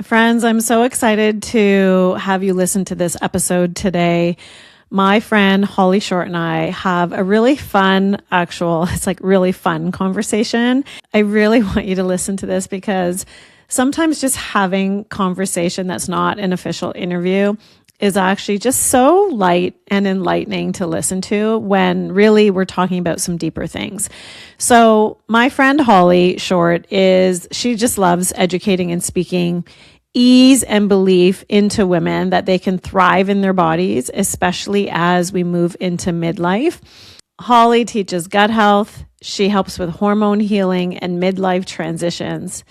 Friends, I'm so excited to have you listen to this episode today. My friend Holly Short and I have a really fun, really fun conversation. I really want you to listen to this because sometimes just having conversation that's not an official interview is actually just so light and enlightening to listen to when really we're talking about some deeper things. So my friend Holly Short she just loves educating and speaking ease and belief into women that they can thrive in their bodies, especially as we move into midlife. Holly teaches gut health. She helps with hormone healing and midlife transitions.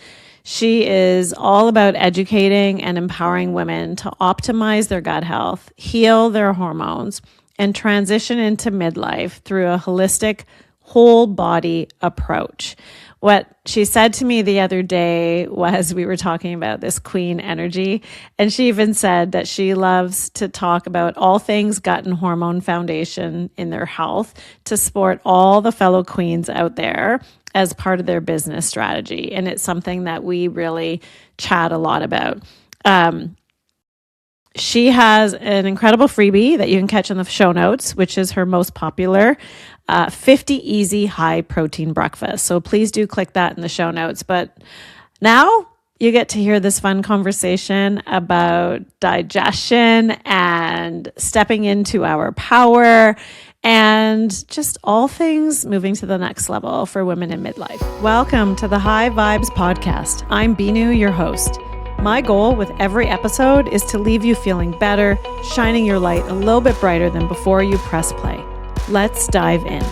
She is all about educating and empowering women to optimize their gut health, heal their hormones, and transition into midlife through a holistic, whole body approach. What she said to me the other day was we were talking about this queen energy, and she even said that she loves to talk about all things gut and hormone foundation in their health to support all the fellow queens out there as part of their business strategy. And it's something that we really chat a lot about. She has an incredible freebie that you can catch in the show notes, which is her most popular 50 easy high protein breakfast. So please do click that in the show notes. But now you get to hear this fun conversation about digestion and stepping into our power and just all things moving to the next level for women in midlife. Welcome to the High Vibes podcast. I'm Binu, your host. My goal with every episode is to leave you feeling better, shining your light a little bit brighter than before you press play. Let's dive in.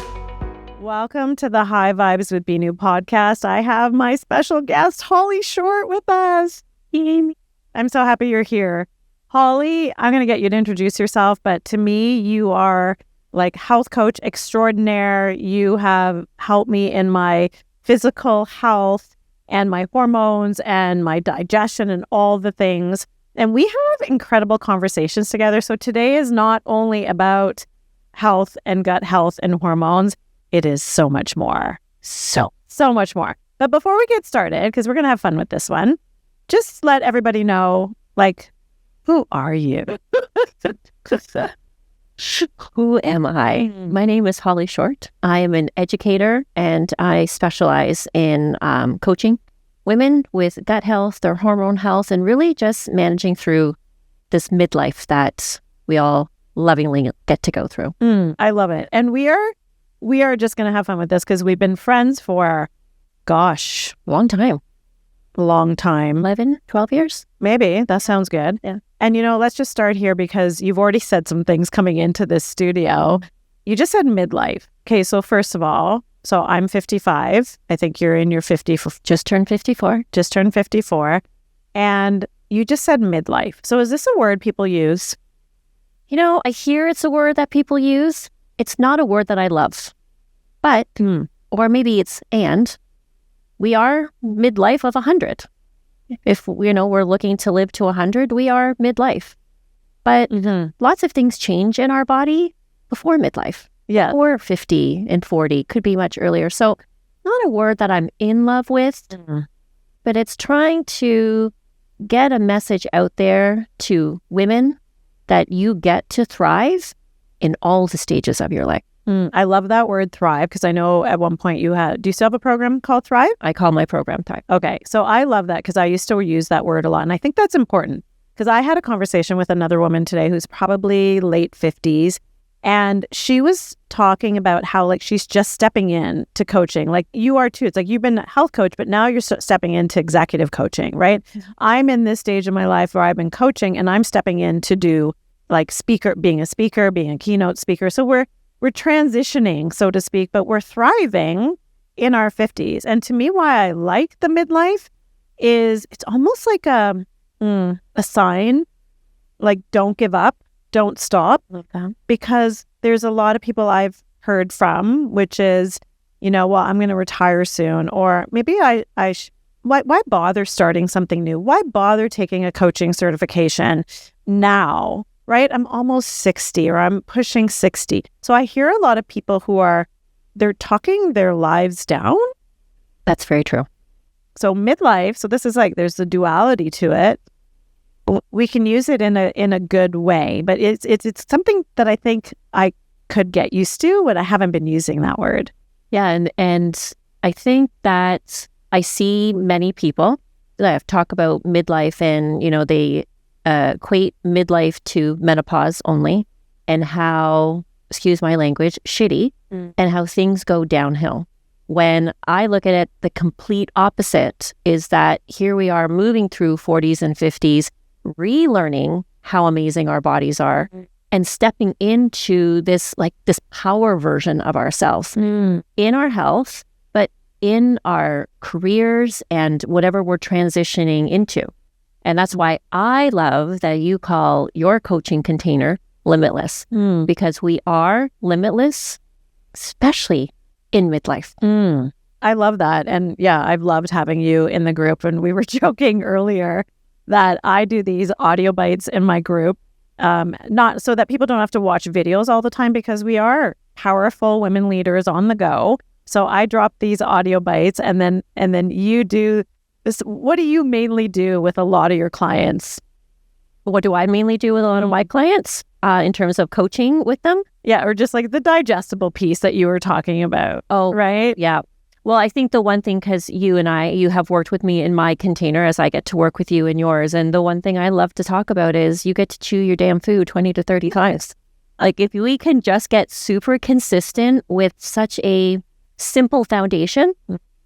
Welcome to the High Vibes with Binu podcast. I have my special guest, Holly Short, with us. I'm so happy you're here. Holly, I'm going to get you to introduce yourself, but to me, you are like health coach extraordinaire. You have helped me in my physical health and my hormones and my digestion and all the things. And we have incredible conversations together. So today is not only about health and gut health and hormones. It is so much more. So much more. But before we get started, because we're going to have fun with this one, just let everybody know, who are you? Who am I? My name is Holly Short. I am an educator and I specialize in coaching women with gut health, their hormone health, and really just managing through this midlife that we all lovingly get to go through. I love it. And we are just going to have fun with this because we've been friends for, long time. 11, 12 years? Maybe. That sounds good. Yeah. And, let's just start here because you've already said some things coming into this studio. You just said midlife. Okay, so first of all, I'm 55. I think you're in your 50s. Just turned 54. Just turned 54. And you just said midlife. So is this a word people use? I hear it's a word that people use. It's not a word that I love. But, or maybe it's we are midlife of 100. If, we're looking to live to 100, we are midlife. But lots of things change in our body before midlife. Yeah. Or 50 and 40, could be much earlier. So not a word that I'm in love with, but it's trying to get a message out there to women that you get to thrive in all the stages of your life. I love that word thrive because I know at one point do you still have a program called Thrive? I call my program Thrive. Okay. So I love that because I used to use that word a lot. And I think that's important because I had a conversation with another woman today who's probably late 50s. And she was talking about how she's just stepping in to coaching. Like you are too. It's like you've been a health coach, but now you're stepping into executive coaching, right? I'm in this stage of my life where I've been coaching and I'm stepping in to do being a speaker, being a keynote speaker. So we're transitioning, so to speak, but we're thriving in our 50s. And to me, why I like the midlife is it's almost like a sign, don't give up, don't stop, because there's a lot of people I've heard from, which is, I'm going to retire soon, or maybe why bother starting something new? Why bother taking a coaching certification now? Right? I'm almost 60 or I'm pushing 60. So I hear a lot of people they're talking their lives down. That's very true. So midlife, so this is like, there's the duality to it. We can use it in a good way, but it's something that I think I could get used to, but I haven't been using that word. Yeah, and I think that I see many people that talk about midlife, and they equate midlife to menopause only, and how, excuse my language, shitty, and how things go downhill. When I look at it, the complete opposite is that here we are moving through 40s and 50s, relearning how amazing our bodies are, and stepping into this power version of ourselves in our health, but in our careers and whatever we're transitioning into. And that's why I love that you call your coaching container limitless, because we are limitless, especially in midlife. I love that. And yeah, I've loved having you in the group. And we were joking earlier that I do these audio bites in my group, not so that people don't have to watch videos all the time, because we are powerful women leaders on the go. So I drop these audio bites, and then you do this. What do you mainly do with a lot of your clients? What do I mainly do with a lot of my clients in terms of coaching with them? Yeah, or just like the digestible piece that you were talking about. Oh, right? Yeah. Well, I think the one thing, because you have worked with me in my container as I get to work with you in yours. And the one thing I love to talk about is you get to chew your damn food 20 to 30 times. Like, if we can just get super consistent with such a simple foundation,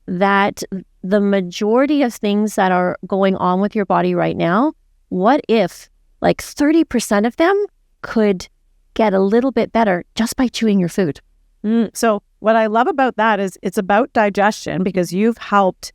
that the majority of things that are going on with your body right now, what if like 30% of them could get a little bit better just by chewing your food? So what I love about that is it's about digestion, because you've helped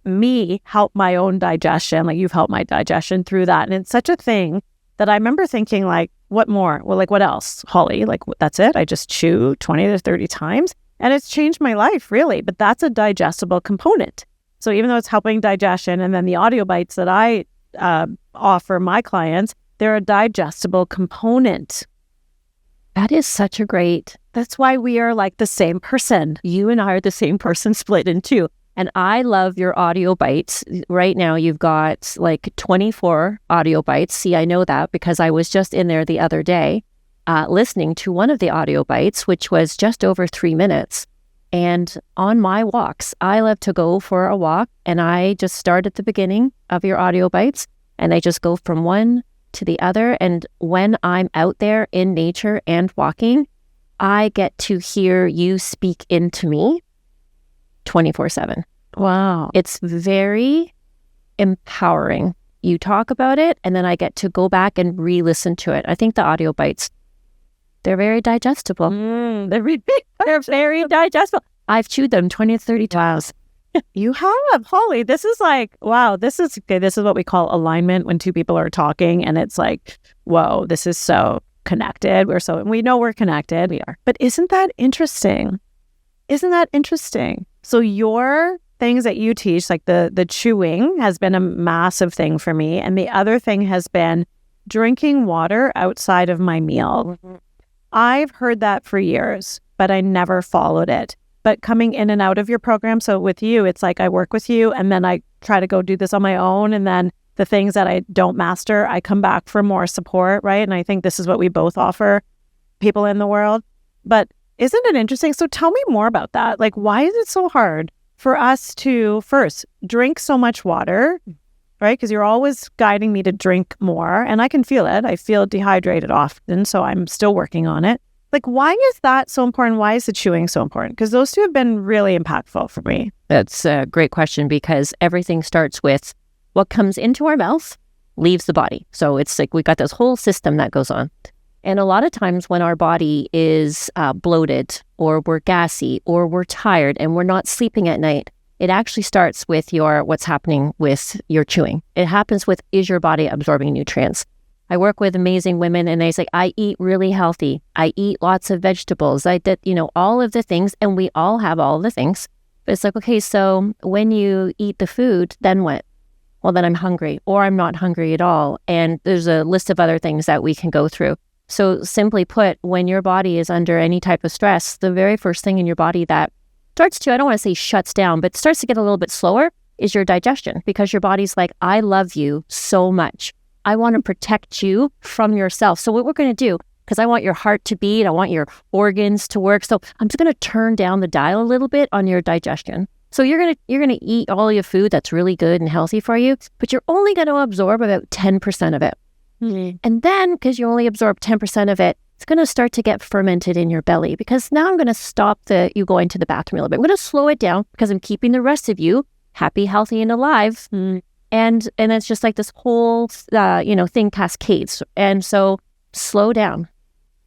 me help my own digestion. Like, you've helped my digestion through that. And it's such a thing that I remember thinking, like, what more? Well, like, what else, Holly? Like, that's it? I just chew 20 to 30 times? And it's changed my life, really. But that's a digestible component. So even though it's helping digestion, and then the audio bites that I offer my clients, they're a digestible component. That is such a great... That's why we are like the same person. You and I are the same person split in two. And I love your audio bites. Right now, you've got like 24 audio bites. See, I know that because I was just in there the other day listening to one of the audio bites, which was just over 3 minutes. And on my walks, I love to go for a walk, and I just start at the beginning of your audio bites, and I just go from one to the other. And when I'm out there in nature and walking, I get to hear you speak into me 24/7. Wow. It's very empowering. You talk about it, and then I get to go back and re-listen to it. I think the audio bites, they're very digestible. They're very digestible. I've chewed them 20 to 30 times. You have, Holly. This is like, wow, this is what we call alignment, when two people are talking and it's like, whoa, this is so connected. We know we're connected. We are. But isn't that interesting? So your things that you teach, like the chewing, has been a massive thing for me. And the other thing has been drinking water outside of my meal. I've heard that for years, but I never followed it. But coming in and out of your program, so with you, it's like I work with you, and then I try to go do this on my own. And then the things that I don't master, I come back for more support, right? And I think this is what we both offer people in the world. But isn't it interesting? So tell me more about that. Like, why is it so hard for us to first drink so much water, right? Because you're always guiding me to drink more, and I can feel it. I feel dehydrated often, so I'm still working on it. Like, why is that so important? Why is the chewing so important? Because those two have been really impactful for me. That's a great question, because everything starts with what comes into our mouth, leaves the body. So it's like we got this whole system that goes on. And a lot of times when our body is bloated, or we're gassy, or we're tired, and we're not sleeping at night, it actually starts with what's happening with your chewing. It happens with, is your body absorbing nutrients? I work with amazing women, and they say, I eat really healthy. I eat lots of vegetables. I did, all of the things, and we all have all of the things. But it's like, okay, so when you eat the food, then what? Well, then I'm hungry, or I'm not hungry at all. And there's a list of other things that we can go through. So simply put, when your body is under any type of stress, the very first thing in your body that starts to, I don't want to say shuts down, but starts to get a little bit slower, is your digestion, because your body's like, I love you so much. I want to protect you from yourself. So what we're going to do, because I want your heart to beat, I want your organs to work. So I'm just going to turn down the dial a little bit on your digestion. So you're going to eat all your food that's really good and healthy for you, but you're only going to absorb about 10% of it. Mm-hmm. And then, because you only absorb 10% of it, it's going to start to get fermented in your belly, because now I'm going to stop you going to the bathroom a little bit. I'm going to slow it down because I'm keeping the rest of you happy, healthy, and alive. Mm. And it's just like this whole, thing cascades. And so slow down,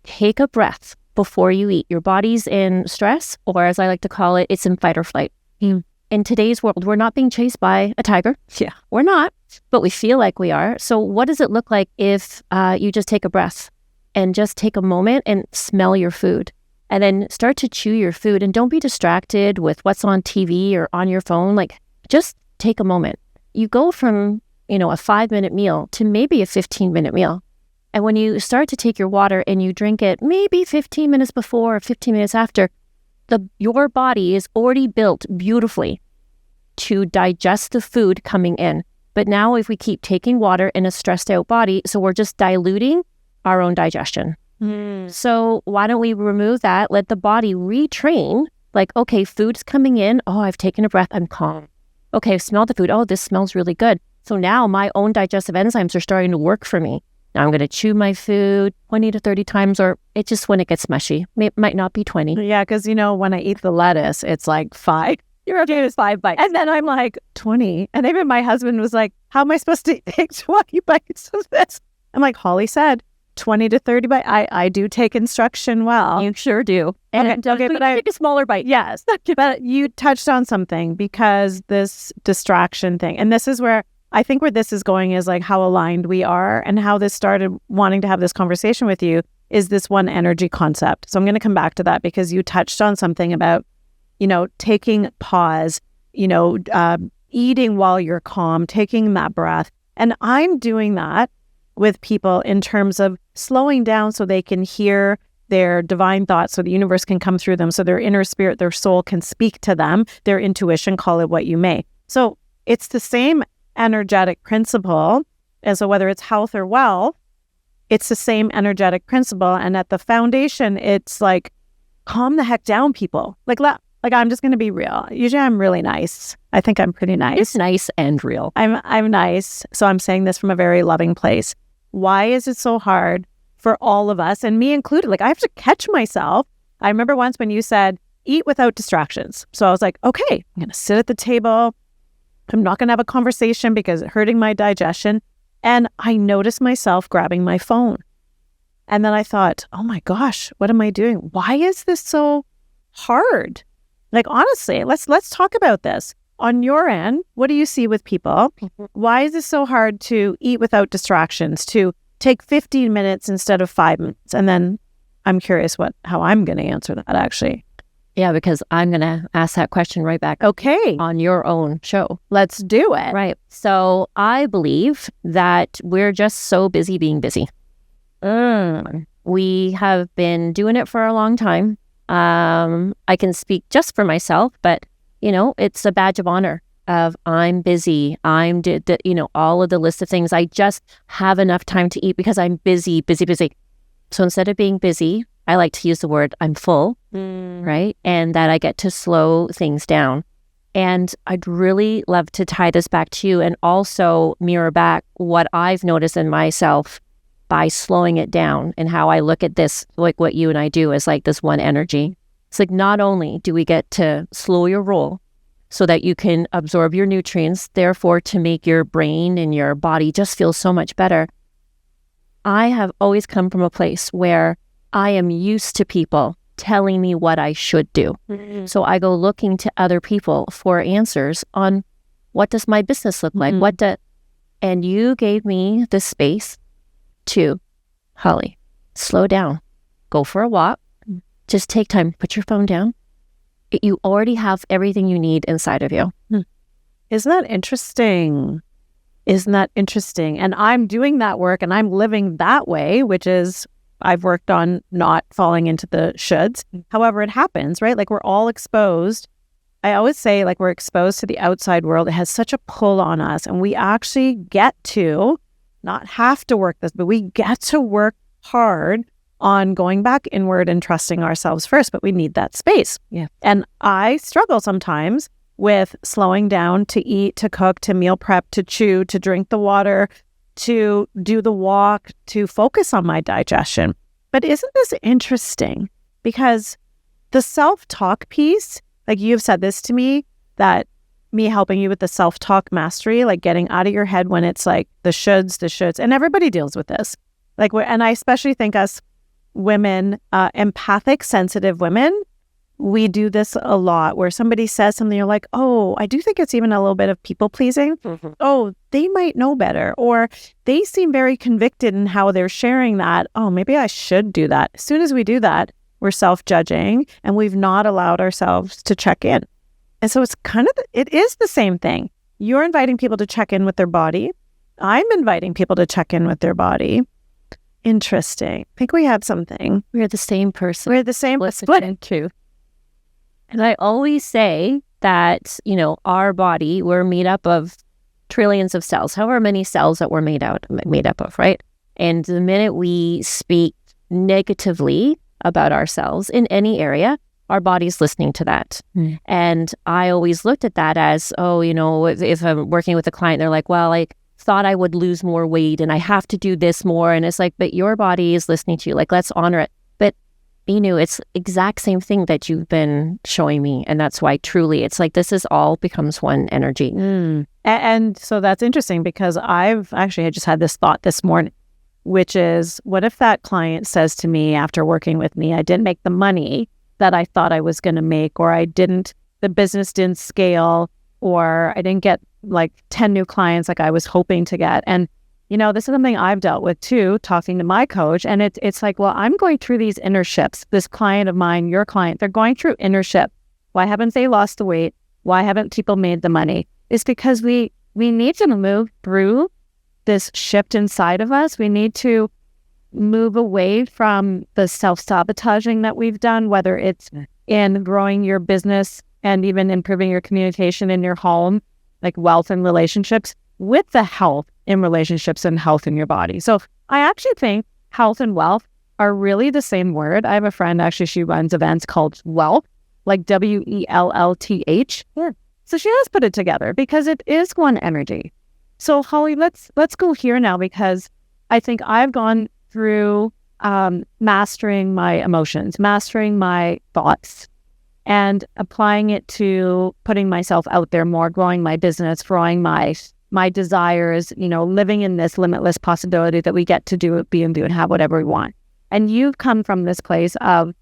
take a breath before you eat. Your body's in stress, or as I like to call it, it's in fight or flight. Mm. In today's world, we're not being chased by a tiger. Yeah, we're not, but we feel like we are. So what does it look like if you just take a breath and just take a moment and smell your food, and then start to chew your food, and don't be distracted with what's on TV or on your phone. Like, just take a moment. You go from, a 5-minute meal to maybe a 15-minute meal. And when you start to take your water and you drink it maybe 15 minutes before or 15 minutes after, your body is already built beautifully to digest the food coming in. But now if we keep taking water in a stressed out body, so we're just diluting our own digestion. Mm. So why don't we remove that? Let the body retrain, like, okay, food's coming in. Oh, I've taken a breath. I'm calm. Okay, I've smelled the food. Oh, this smells really good. So now my own digestive enzymes are starting to work for me. Now I'm going to chew my food 20 to 30 times, or it just, when it gets mushy, it might not be 20. Yeah, because, when I eat the lettuce, it's like 5. You're okay with 5 bites. And then I'm like 20. And even my husband was like, how am I supposed to take 20 bites of this? I'm like, Holly said, 20 to 30 bites. I do take instruction well. You sure do. And okay, but I take a smaller bite. Yes. But you touched on something, because this distraction thing, and this is where I think where this is going is like how aligned we are, and how this started wanting to have this conversation with you is this one energy concept. So I'm going to come back to that, because you touched on something about, taking pause, eating while you're calm, taking that breath. And I'm doing that with people in terms of slowing down so they can hear their divine thoughts, so the universe can come through them, so their inner spirit, their soul can speak to them, their intuition, call it what you may. So it's the same energetic principle. And so whether it's health or wealth, it's the same energetic principle. And at the foundation, it's like, calm the heck down, people. Like I'm just going to be real. Usually I'm really nice. I think I'm pretty nice. It's nice and real. I'm nice. So I'm saying this from a very loving place. Why is it so hard for all of us, and me included? Like, I have to catch myself. I remember once when you said, eat without distractions. So I was like, okay, I'm going to sit at the table. I'm not going to have a conversation because it's hurting my digestion. And I noticed myself grabbing my phone. And then I thought, oh my gosh, what am I doing? Why is this so hard? Like, honestly, let's talk about this. On your end, what do you see with people? Why is it so hard to eat without distractions, to take 15 minutes instead of 5 minutes? And then I'm curious how I'm going to answer that, actually. Yeah, because I'm going to ask that question right back. Okay. On your own show. Let's do it. Right. So I believe that we're just so busy being busy. We have been doing it for a long time. I can speak just for myself, but it's a badge of honor of I'm busy. I'm all of the list of things. I just have enough time to eat because I'm busy. So instead of being busy, I like to use the word I'm full, right? And that I get to slow things down. And I'd really love to tie this back to you and also mirror back what I've noticed in myself by slowing it down, and how I look at this, like what you and I do, is like this one energy. It's like, not only do we get to slow your roll so that you can absorb your nutrients, therefore to make your brain and your body just feel so much better. I have always come from a place where I am used to people telling me what I should do. Mm-hmm. So I go looking to other people for answers on, what does my business look like? Mm-hmm. And you gave me the space to, Holly, slow down, go for a walk, just take time, put your phone down. You already have everything you need inside of you. Isn't that interesting? And I'm doing that work, and I'm living that way, which is, I've worked on not falling into the shoulds. However, it happens, right? Like, we're all exposed I always say, like, we're exposed to the outside world. It has such a pull on us, and we actually get to not have to work this, but we get to work hard on going back inward and trusting ourselves first, but we need that space. Yeah. And I struggle sometimes with slowing down to eat, to cook, to meal prep, to chew, to drink the water, to do the walk, to focus on my digestion. But isn't this interesting? Because the self-talk piece, like you've said this to me, that me helping you with the self-talk mastery, like getting out of your head when it's like the shoulds, and everybody deals with this. Like, and I especially think us women, empathic, sensitive women, we do this a lot where somebody says something, you're like, oh, I do think it's even a little bit of people pleasing. Mm-hmm. Oh, they might know better. Or they seem very convicted in how they're sharing that. Oh, maybe I should do that. As soon as we do that, we're self-judging and we've not allowed ourselves to check in. And so it's kind of, it is the same thing. You're inviting people to check in with their body. I'm inviting people to check in with their body. Interesting. I think we have something. We're the same person. We're the same split. True. And I always say that, our body, we're made up of trillions of cells, however many cells that we're made up of, right? And the minute we speak negatively about ourselves in any area, our body's listening to that. Mm. And I always looked at that as, if I'm working with a client, they're like, well, I thought I would lose more weight and I have to do this more. And it's like, but your body is listening to you. Like, let's honor it. But Binu, it's exact same thing that you've been showing me. And that's why truly it's like this is all becomes one energy. Mm. And so that's interesting because I just had this thought this morning, which is, what if that client says to me after working with me, I didn't make the money that I thought I was going to make, or the business didn't scale, or I didn't get like 10 new clients like I was hoping to get. And this is something I've dealt with too, talking to my coach. And it's like, well, I'm going through these inner shifts. This client of mine, your client, they're going through inner shift. Why haven't they lost the weight? Why haven't people made the money? It's because we need to move through this shift inside of us. We need to move away from the self-sabotaging that we've done, whether it's in growing your business and even improving your communication in your home, like wealth and relationships, with the health in relationships and health in your body. So I actually think health and wealth are really the same word. I have a friend, actually, she runs events called Wealth, like WELLTH. Yeah. So she has put it together because it is one energy. So Holly, let's go here now, because I think I've gone through mastering my emotions, mastering my thoughts, and applying it to putting myself out there more, growing my business, growing my desires, living in this limitless possibility that we get to do, be and do and have whatever we want. And you've come from this place of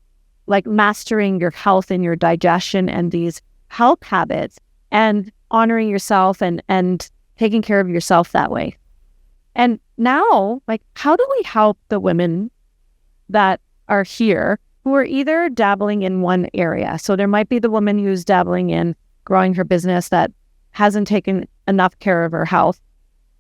like mastering your health and your digestion and these health habits and honoring yourself and taking care of yourself that way. And now, like, how do we help the women that are here who are either dabbling in one area? So there might be the woman who's dabbling in growing her business that hasn't taken enough care of her health.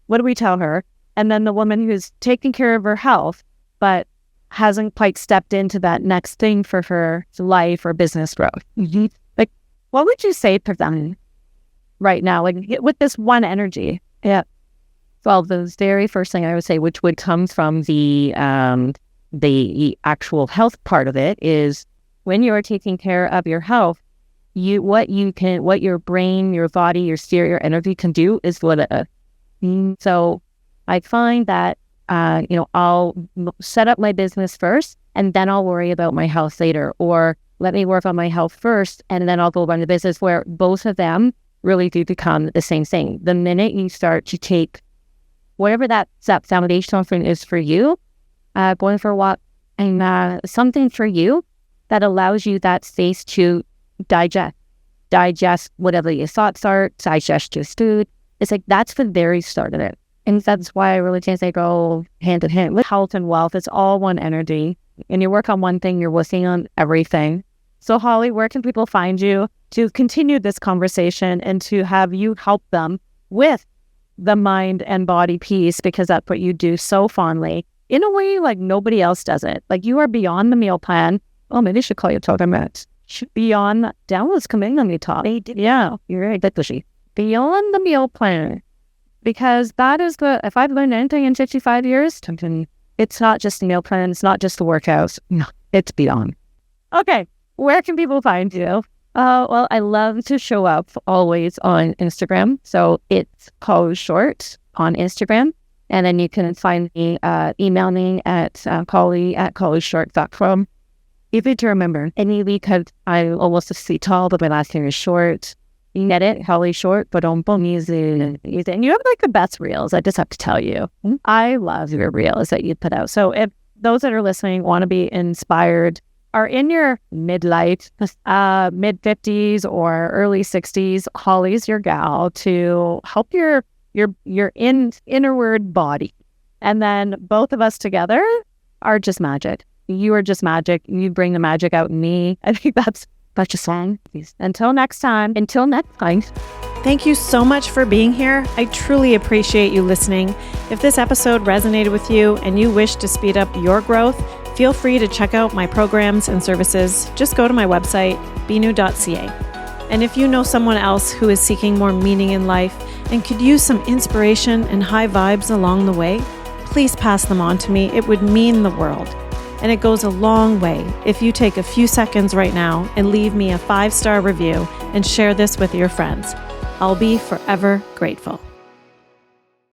What do we tell her? And then the woman who's taking care of her health, but hasn't quite stepped into that next thing for her life or business growth. Mm-hmm. Like, what would you say to them right now, like with this one energy? Yeah. Well, the very first thing I would say, which would come from the actual health part of it, is when you are taking care of your health, what your brain, your body, your spirit, your energy can do is limit it. So I find that I'll set up my business first, and then I'll worry about my health later, or let me work on my health first, and then I'll go run the business, where both of them really do become the same thing. The minute you start to take whatever that foundational thing is for you, going for a walk, and something for you that allows you that space to digest whatever your thoughts are, digest your food. It's like, that's the very start of it. And that's why I really think they go hand in hand with health and wealth. It's all one energy. And you work on one thing, you're working on everything. So Holly, where can people find you to continue this conversation and to have you help them with the mind and body piece, because that's what you do so fondly, in a way like nobody else does it. Like, you are beyond the meal plan. Oh, maybe I should call you totem beyond that. Downloads come in on me top. Yeah, you're right. That's pushy. Beyond the meal plan. Because that is if I've learned anything in 55 years, it's not just the meal plan. It's not just the workouts. No, it's beyond. Okay. Where can people find you? Well, I love to show up always on Instagram. So it's College Short on Instagram. And then you can find me, email me at collie@collieshort.com. Easy to remember. Any because I'm almost 6 feet tall, but my last name is Short. You get it, Collie Short, but don't use it. And you have like the best reels. I just have to tell you. I love your reels that you put out. So if those that are listening want to be inspired, are in your midlife, mid-50s or early 60s, Holly's your gal to help your inward body. And then both of us together are just magic. You are just magic. You bring the magic out in me. I think that's just fun. Until next time. Thank you so much for being here. I truly appreciate you listening. If this episode resonated with you and you wish to speed up your growth, feel free to check out my programs and services. Just go to my website, binu.ca. And if you know someone else who is seeking more meaning in life and could use some inspiration and high vibes along the way, please pass them on to me. It would mean the world. And it goes a long way if you take a few seconds right now and leave me a 5-star review and share this with your friends. I'll be forever grateful.